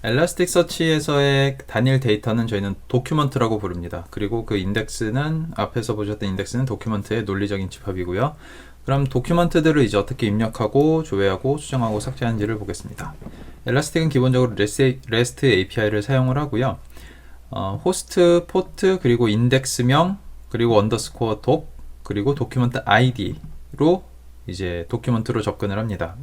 엘라스틱서치에서의 단일 데이터는 저희는 도큐먼트라고 부릅니다. 그리고 그 인덱스는 앞에서 보셨던 인덱스는 도큐먼트의 논리적인 집합이고요. 그럼 도큐먼트들을 이제 어떻게 입력하고 조회하고 수정하고 삭제하는지를 보겠습니다. 엘라스틱은 기본적으로 REST API를 사용을 하고요. 호스트, 포트, 그리고 인덱스명, 그리고 언더스코어 독, 그리고 도큐먼트 ID로 이제 도큐먼트로 접근을 합니다.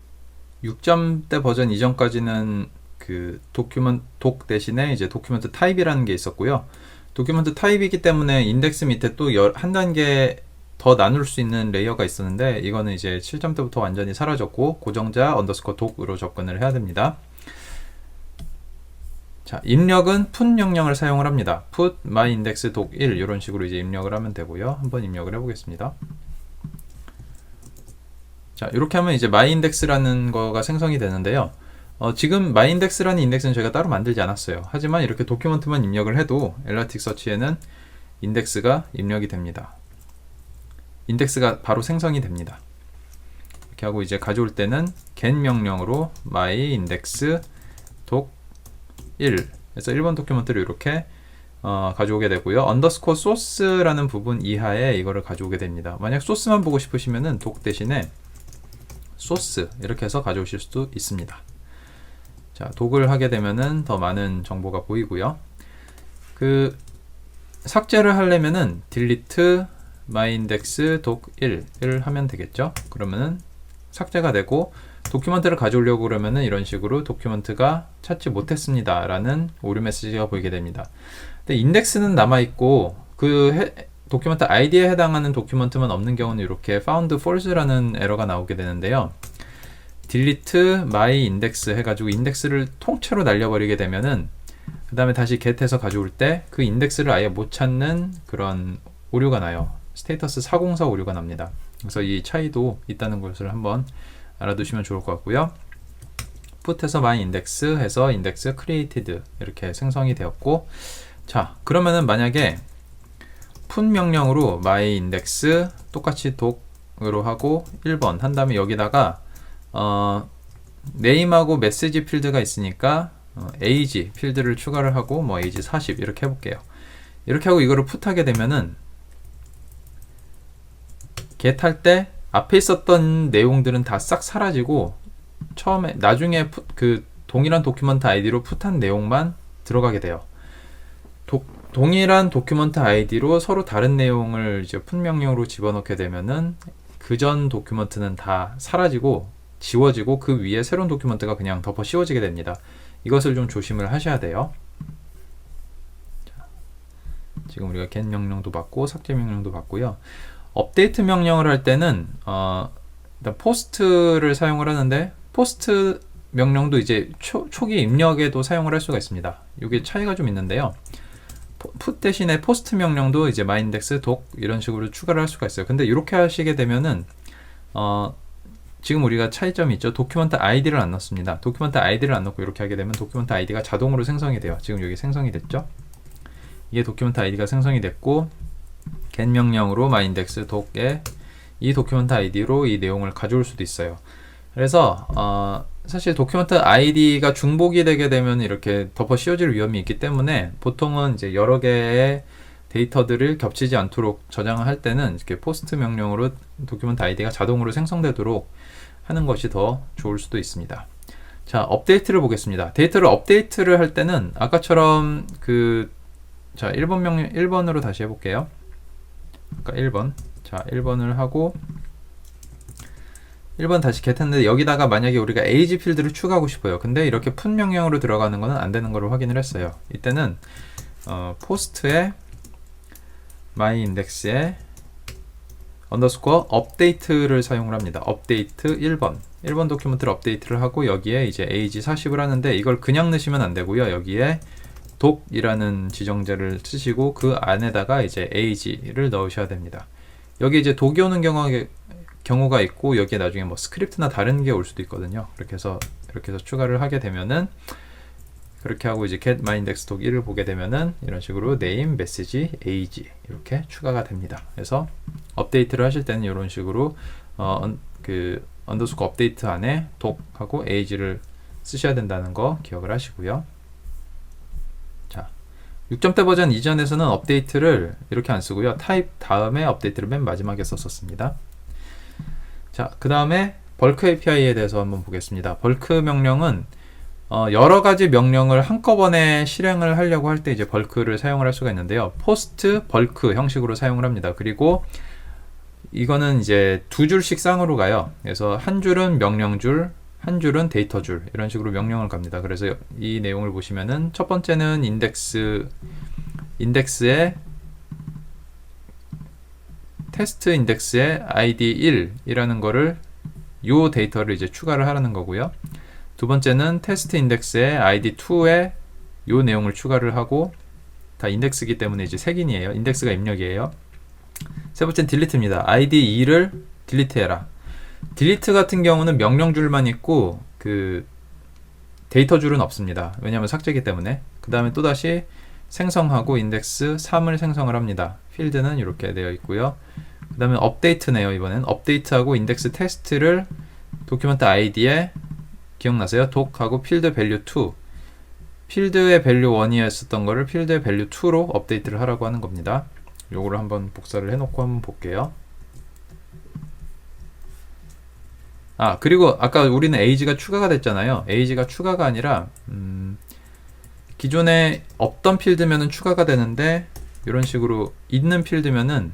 6점대 버전 이전까지는 그 도큐먼트 독 대신에 이제 도큐먼트 타입이라는 게 있었고요. 도큐먼트 타입이기 때문에 인덱스 밑에 또 한 단계 더 나눌 수 있는 레이어가 있었는데 이거는 이제 7점대부터 완전히 사라졌고 고정자 언더스코어 독으로 접근을 해야 됩니다. 자, 입력은 put 명령을 사용을 합니다. put myindex 독 1 이런 식으로 이제 입력을 하면 되고요. 한번 입력을 해보겠습니다. 자, 이렇게 하면 이제 myindex라는 거가 생성이 되는데요. 지금 myindex라는 인덱스는 저희가 따로 만들지 않았어요. 하지만 이렇게 도큐먼트만 입력을 해도 엘라스틱서치에는 인덱스가 입력이 됩니다. 인덱스가 바로 생성이 됩니다. 이렇게 하고 이제 가져올 때는 get 명령으로 myindex 독 1 그래서 1번 도큐먼트를 이렇게 가져오게 되고요. 언더스코어 소스라는 부분 이하에 이거를 가져오게 됩니다. 만약 소스만 보고 싶으시면은 독 대신에 소스 이렇게 해서 가져오실 수도 있습니다. 자, 독을 하게 되면은 더 많은 정보가 보이고요. 그 삭제를 하려면은 delete myindex 독 1을 하면 되겠죠. 그러면은 삭제가 되고 도큐먼트를 가져오려고 그러면은 이런 식으로 도큐먼트가 찾지 못했습니다 라는 오류 메시지가 보이게 됩니다. 근데 인덱스는 남아있고 그 도큐먼트 아이디에 해당하는 도큐먼트만 없는 경우는 이렇게 found false라는 에러가 나오게 되는데요. delete my index 해가지고 인덱스를 통째로 날려버리게 되면은 그 다음에 다시 get해서 가져올 때 그 인덱스를 아예 못 찾는 그런 오류가 나요. 스테이터스 404 오류가 납니다. 그래서 이 차이도 있다는 것을 한번 알아두시면 좋을 것 같고요. put에서 myindex 해서 index created 이렇게 생성이 되었고, 자, 그러면은 만약에 put 명령으로 myindex 똑같이 독으로 하고 1번 한 다음에 여기다가 name하고 message 필드가 있으니까 age 필드를 추가를 하고 뭐 age 40 이렇게 해볼게요. 이렇게 하고 이거를 put 하게 되면은 get 할 때 앞에 있었던 내용들은 다 싹 사라지고 처음에 나중에 그 동일한 도큐먼트 아이디로 풋한 내용만 들어가게 돼요. 동일한 도큐먼트 아이디로 서로 다른 내용을 이제 풋 명령으로 집어넣게 되면은 그전 도큐먼트는 다 사라지고 지워지고 그 위에 새로운 도큐먼트가 그냥 덮어 씌워지게 됩니다. 이것을 좀 조심을 하셔야 돼요. 자, 지금 우리가 get 명령도 받고 삭제 명령도 받고요. 업데이트 명령을 할 때는 일단 포스트를 사용을 하는데 포스트 명령도 이제 초기 입력에도 사용을 할 수가 있습니다. 이게 차이가 좀 있는데요. put 대신에 포스트 명령도 이제 myindex 독 이런 식으로 추가를 할 수가 있어요. 근데 이렇게 하시게 되면은 지금 우리가 차이점이 있죠. 도큐먼트 아이디를 안 넣습니다. 도큐먼트 아이디를 안 넣고 이렇게 하게 되면 도큐먼트 아이디가 자동으로 생성이 돼요. 지금 여기 생성이 됐죠. 이게 도큐먼트 아이디가 생성이 됐고 get 명령으로 myindex 독에 이 도큐먼트 아이디로 이 내용을 가져올 수도 있어요. 그래서 사실 도큐먼트 아이디가 중복이 되게 되면 이렇게 덮어 씌워질 위험이 있기 때문에 보통은 이제 여러 개의 데이터들을 겹치지 않도록 저장을 할 때는 이렇게 포스트 명령으로 도큐먼트 아이디가 자동으로 생성되도록 하는 것이 더 좋을 수도 있습니다. 자, 업데이트를 보겠습니다. 데이터를 업데이트를 할 때는 아까처럼 자, 1번 명령 1번으로 다시 해볼게요. 그러니까 1번. 자, 1번을 하고 1번 다시 get 했는데 여기다가 만약에 우리가 age 필드를 추가하고 싶어요. 근데 이렇게 put 명령으로 들어가는 거는 안 되는 거를 확인을 했어요. 이때는 post에 myindex에 언더스코어 update를 사용을 합니다. update 1번 도큐먼트를 업데이트를 하고 여기에 이제 age 40을 하는데 이걸 그냥 넣으시면 안 되고요. 여기에 독이라는 지정자를 쓰시고 그 안에다가 이제 age를 넣으셔야 됩니다. 여기 이제 독이 오는 경우가 있고 여기에 나중에 뭐 스크립트나 다른 게 올 수도 있거든요. 이렇게 해서 추가를 하게 되면은 그렇게 하고 이제 get myindex 독 1을 보게 되면은 이런 식으로 name, message, age 이렇게 추가가 됩니다. 그래서 업데이트를 하실 때는 이런 식으로 언더스코어 업데이트 안에 독하고 age를 쓰셔야 된다는 거 기억을 하시고요. 6점대 버전 이전에서는 업데이트를 이렇게 안 쓰고요. 타입 다음에 업데이트를 맨 마지막에 썼었습니다. 자, 그 다음에 벌크 API에 대해서 한번 보겠습니다. 벌크 명령은 여러 가지 명령을 한꺼번에 실행을 하려고 할 때 이제 벌크를 사용을 할 수가 있는데요. 포스트 벌크 형식으로 사용을 합니다. 그리고 이거는 이제 두 줄씩 쌍으로 가요. 그래서 한 줄은 명령줄, 한 줄은 데이터줄, 이런 식으로 명령을 갑니다. 그래서 이 내용을 보시면은 첫 번째는 인덱스에 테스트 인덱스에 id 1이라는 거를 요 데이터를 이제 추가를 하라는 거고요. 두 번째는 테스트 인덱스에 id2에 요 내용을 추가를 하고, 다 인덱스이기 때문에 이제 색인이에요. 인덱스가 입력이에요. 세 번째는 딜리트입니다. id2를 딜리트 해라. 딜리트 같은 경우는 명령줄만 있고 그 데이터 줄은 없습니다. 왜냐하면 삭제이기 때문에. 그 다음에 또다시 생성하고 인덱스 3을 생성을 합니다. 필드는 이렇게 되어 있고요. 그 다음에 업데이트네요. 이번엔 업데이트하고 인덱스 테스트를 도큐먼트 id에, 기억나세요? 독하고 필드 밸류 2, 필드의 밸류 1이었던 거를 필드의 밸류 2로 업데이트를 하라고 하는 겁니다. 요거를 한번 복사를 해놓고 한번 볼게요. 그리고 아까 우리는 age가 추가가 됐잖아요. age가 추가가 아니라 기존에 없던 필드면은 추가가 되는데, 이런 식으로 있는 필드면은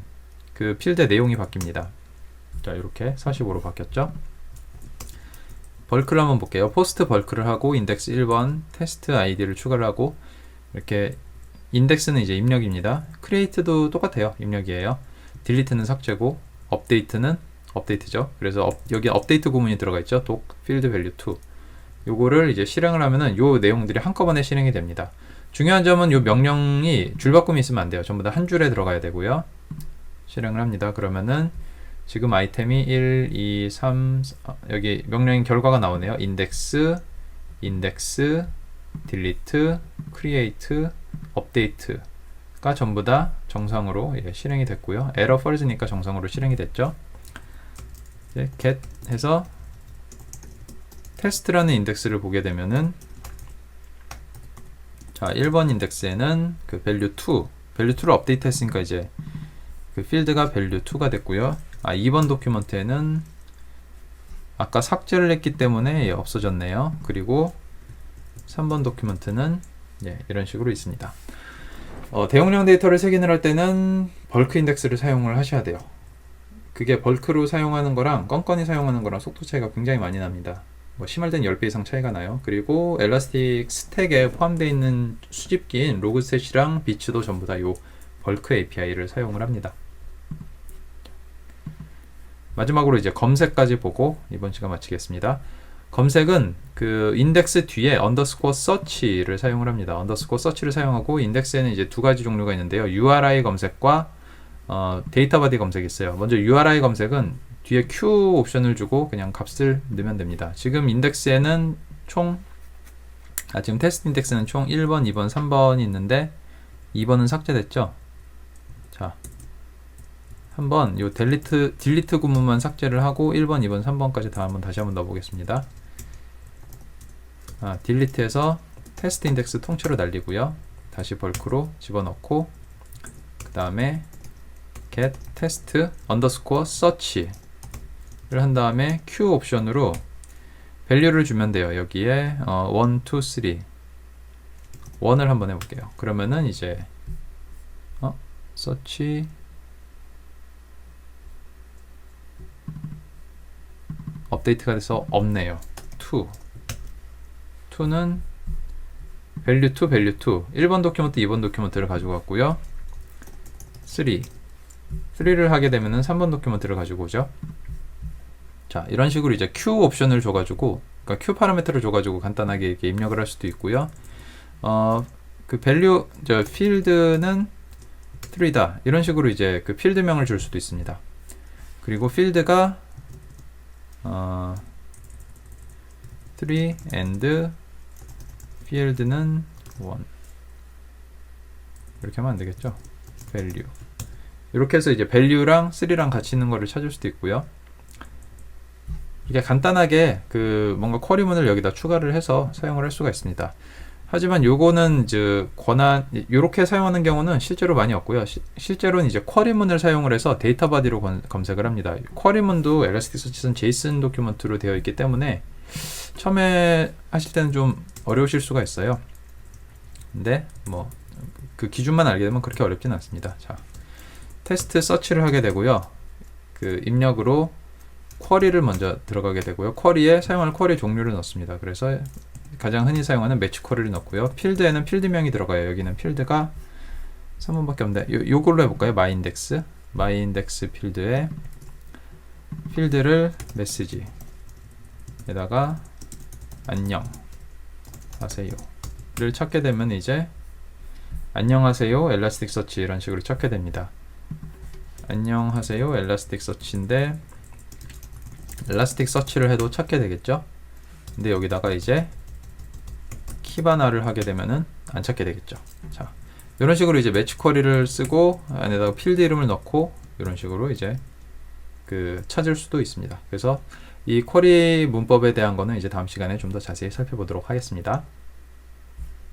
그 필드의 내용이 바뀝니다. 자, 이렇게 45로 바뀌었죠. 벌크를 한번 볼게요. 포스트 벌크를 하고 인덱스 1번 테스트 id를 추가를 하고, 이렇게 인덱스는 이제 입력입니다. 크리에이트도 똑같아요. 입력이에요. 딜리트는 삭제고, 업데이트는 업데이트죠. 그래서 여기 업데이트 구문이 들어가 있죠. 독 필드 밸류 2. 요거를 이제 실행을 하면은 요 내용들이 한꺼번에 실행이 됩니다. 중요한 점은 요 명령이 줄바꿈이 있으면 안 돼요. 전부 다 한 줄에 들어가야 되고요. 실행을 합니다. 그러면은 지금 아이템이 1, 2, 3, 여기 명령 결과가 나오네요. 인덱스, 딜리트, 크리에이트, 업데이트가 전부 다 정상으로 실행이 됐고요. 에러 펄즈니까 정상으로 실행이 됐죠. 이제 get 해서 테스트라는 인덱스를 보게 되면은, 자, 1번 인덱스에는 그 밸류2를 업데이트 했으니까 이제 그 필드가 밸류2가 됐고요. 2번 도큐먼트에는 아까 삭제를 했기 때문에 없어졌네요. 그리고 3번 도큐먼트는 이런 식으로 있습니다. 대용량 데이터를 색인을 할 때는 벌크 인덱스를 사용을 하셔야 돼요. 그게 벌크로 사용하는 거랑 건건히 사용하는 거랑 속도 차이가 굉장히 많이 납니다. 심할 땐 10배 이상 차이가 나요. 그리고 엘라스틱 스택에 포함되어 있는 수집기인 로그셋이랑 비츠도 전부 다 요 벌크 API를 사용을 합니다. 마지막으로 이제 검색까지 보고 이번 시간 마치겠습니다. 검색은 그 인덱스 뒤에 언더스코어 서치를 사용을 합니다. 언더스코어 서치를 사용하고, 인덱스에는 이제 두 가지 종류가 있는데요. URI 검색과 데이터 바디 검색이 있어요. 먼저 URI 검색은 뒤에 Q 옵션을 주고 그냥 값을 넣으면 됩니다. 지금 인덱스에는 지금 테스트 인덱스는 총 1번, 2번, 3번이 있는데 2번은 삭제됐죠. 자, 한번 요 딜리트 구문만 삭제를 하고 1번, 2번, 3번까지 다시 한번 넣어보겠습니다. 딜리트해서 테스트 인덱스 통째로 날리고요. 다시 벌크로 집어넣고, 그 다음에 get test underscore search를 한 다음에 q 옵션으로 밸류를 주면 돼요. 여기에 1, 2, 3 1을 한번 해볼게요. 그러면은 이제 search 업데이트가 돼서 없네요. 2는 value 2, 1번 도큐먼트, 2번 도큐먼트를 가지고 왔고요. 3를 하게 되면은 3번 도큐먼트를 가지고 오죠. 자, 이런 식으로 이제 Q 옵션을 줘가지고, 그러니까 Q 파라미터를 줘가지고 간단하게 이렇게 입력을 할 수도 있고요. 그 value, 필드는 3다. 이런 식으로 이제 그 필드명을 줄 수도 있습니다. 그리고 필드가 3 and field는 1 이렇게 하면 안 되겠죠. value 이렇게 해서 이제 value랑 3랑 같이 있는 거를 찾을 수도 있고요. 이렇게 간단하게 그 뭔가 쿼리문을 여기다 추가를 해서 사용을 할 수가 있습니다. 하지만 요거는 이제 권한 요렇게 사용하는 경우는 실제로 많이 없고요. 실제로는 이제 쿼리문을 사용을 해서 데이터 바디로 검색을 합니다. 쿼리문도 엘라스틱서치는 제이슨 도큐먼트로 되어 있기 때문에 처음에 하실 때는 좀 어려우실 수가 있어요. 근데 뭐 그 기준만 알게 되면 그렇게 어렵진 않습니다. 자, 테스트 서치를 하게 되고요. 그 입력으로 쿼리를 먼저 들어가게 되고요. 쿼리에 사용할 쿼리 종류를 넣습니다. 그래서 가장 흔히 사용하는 매치 쿼리를 넣고요. 필드에는 필드명이 들어가요. 여기는 필드가 3번밖에 없는데 요걸로 해볼까요? 마이인덱스 필드에 필드를 메시지에다가 안녕 하세요를 찾게 되면 이제 안녕하세요 엘라스틱서치 이런 식으로 찾게 됩니다. 안녕하세요 엘라스틱서치인데 엘라스틱서치를 해도 찾게 되겠죠. 근데 여기다가 이제 키바나를 하게 되면은 안 찾게 되겠죠. 자, 이런 식으로 이제 매치 쿼리를 쓰고 안에다가 필드 이름을 넣고 이런 식으로 이제 그 찾을 수도 있습니다. 그래서 이 쿼리 문법에 대한 거는 이제 다음 시간에 좀 더 자세히 살펴보도록 하겠습니다.